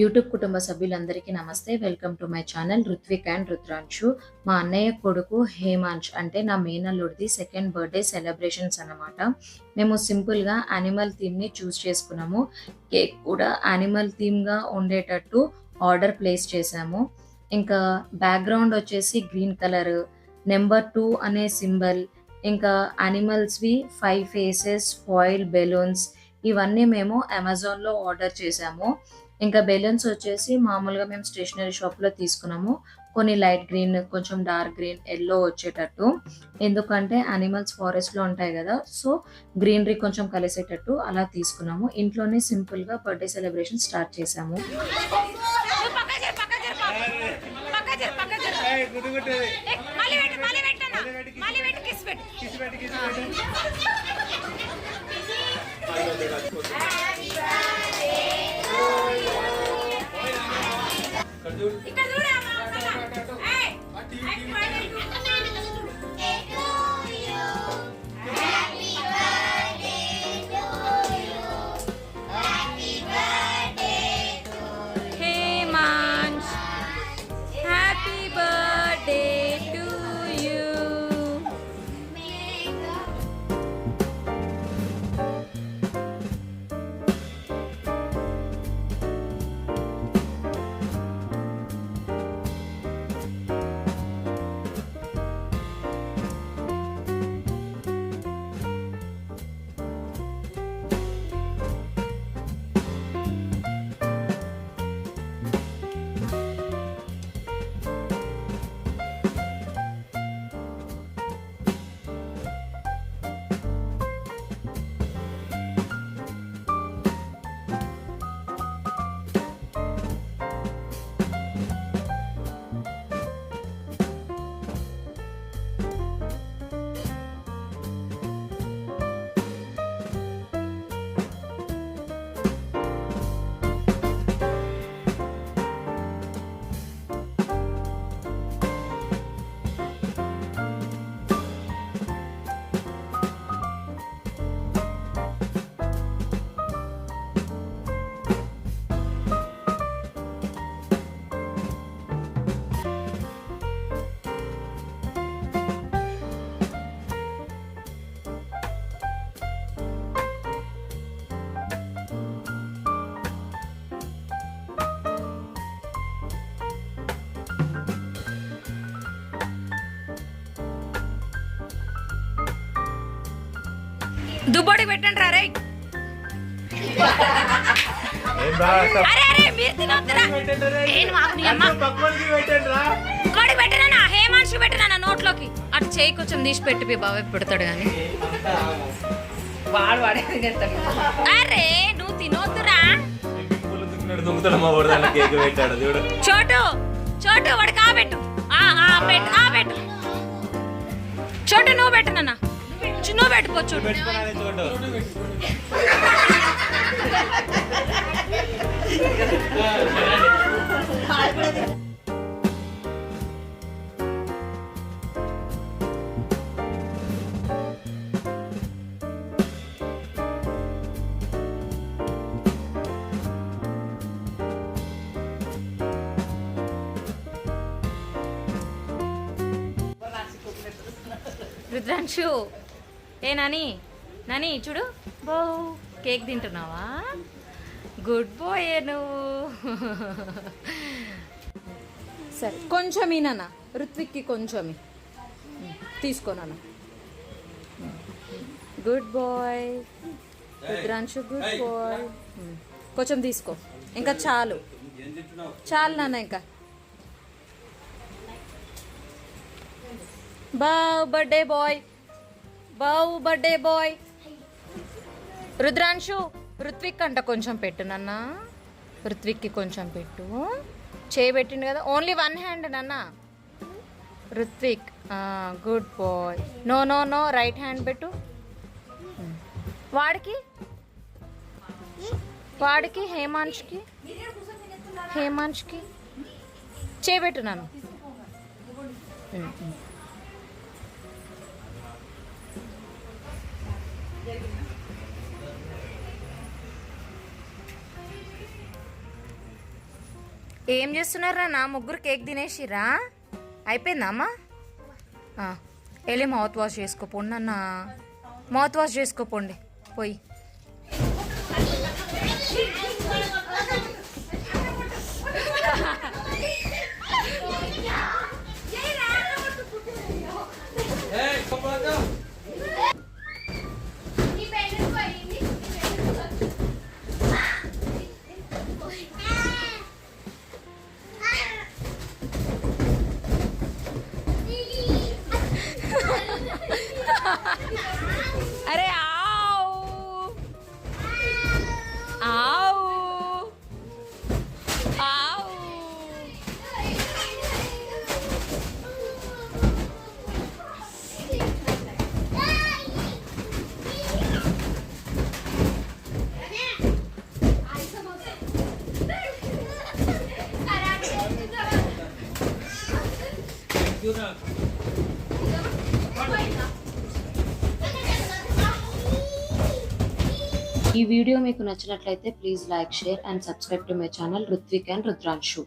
YouTube కుటుంబ సభ్యులందరికీ నమస్తే. Welcome to my channel Ruthvik and Rudranshu. మా అన్నయ్య కొడుకు హేమాంష్ అంటే నా మేనల్లుడిది సెకండ్ బర్త్డే సెలబ్రేషన్స్ అన్నమాట. మేము సింపుల్గా యానిమల్ థీమ్ని చూస్ చేసుకున్నాము. కేక్ కూడా యానిమల్ థీమ్గా ఉండేటట్టు ఆర్డర్ ప్లేస్ చేసాము. ఇంకా బ్యాక్గ్రౌండ్ వచ్చేసి గ్రీన్ కలర్, నెంబర్ 2 అనే సింబల్, ఇంకా యానిమల్స్వి 5 ఫేసెస్, ఫాయిల్ బెలూన్స్ ఇవన్నీ మేము అమెజాన్లో ఆర్డర్ చేసాము. ఇంకా బెలూన్స్ వచ్చేసి మామూలుగా మేము స్టేషనరీ షాప్లో తీసుకున్నాము. కొన్ని లైట్ గ్రీన్, కొంచెం డార్క్ గ్రీన్, ఎల్లో వచ్చేటట్టు. ఎందుకంటే యానిమల్స్ ఫారెస్ట్లో ఉంటాయి కదా, సో గ్రీనరీ కొంచెం కలిసేటట్టు అలా తీసుకున్నాము. ఇంట్లోనే సింపుల్గా బర్త్డే సెలబ్రేషన్ స్టార్ట్ చేసాము. దుబ్బడి పెట్టండి రా రే. అరే మీరు తినొద్దురా. ఇంకోటి పెట్టినా హేమాంశి పెట్టినా నోట్లోకి అటు చేయి కొంచెం తీసి పెట్టి బాబు పెడతాడు కానీ అరే నువ్వు తినొద్దురా. చోటు చోటు వాడికి పెట్టు పెట్టు చోటు నువ్వు పెట్టు నాన్న. నువ్వు పెట్టుకో చూడు. రుద్రాంశు ఏ నాని నాని చూడు బో కేక్ తింటున్నావా? గుడ్ బాయ్ నువ్వు. సరే కొంచెం నాన్న రుత్విక్కి కొంచెం తీసుకోనా. Good boy Rudranshu, good boy. కొంచెం తీసుకో, ఇంకా చాలు చాలు నాన్న. ఇంకా బావ్ బర్త్డే బాయ్, బావ్ బర్త్డే బాయ్. రుద్రాంశు రుత్విక్ అంట కొంచెం పెట్టు నాన్న. రుత్విక్కి కొంచెం పెట్టు. చేయబెట్టిండు కదా, ఓన్లీ 1 హ్యాండ్ నాన్న. Ruthvik good boy. No no no right hand పెట్టు. వాడికి వాడికి హేమాంష్కి చేయబెట్టు నాన్న. ఏం చేస్తున్నారా నా ముగ్గురు కేక్ తినేసిరా? అయిపోయిందా అమ్మా? వెళ్ళి మౌత్ వాష్ చేసుకోపోండి అన్న. మౌత్ వాష్ చేసుకోపోండి పోయి. అరే ఆవు ఆవు ఆవు. ఈ వీడియో మీకు నచ్చినట్లయితే please like, share and subscribe to my channel Ruthvik and రుద్రాంశు.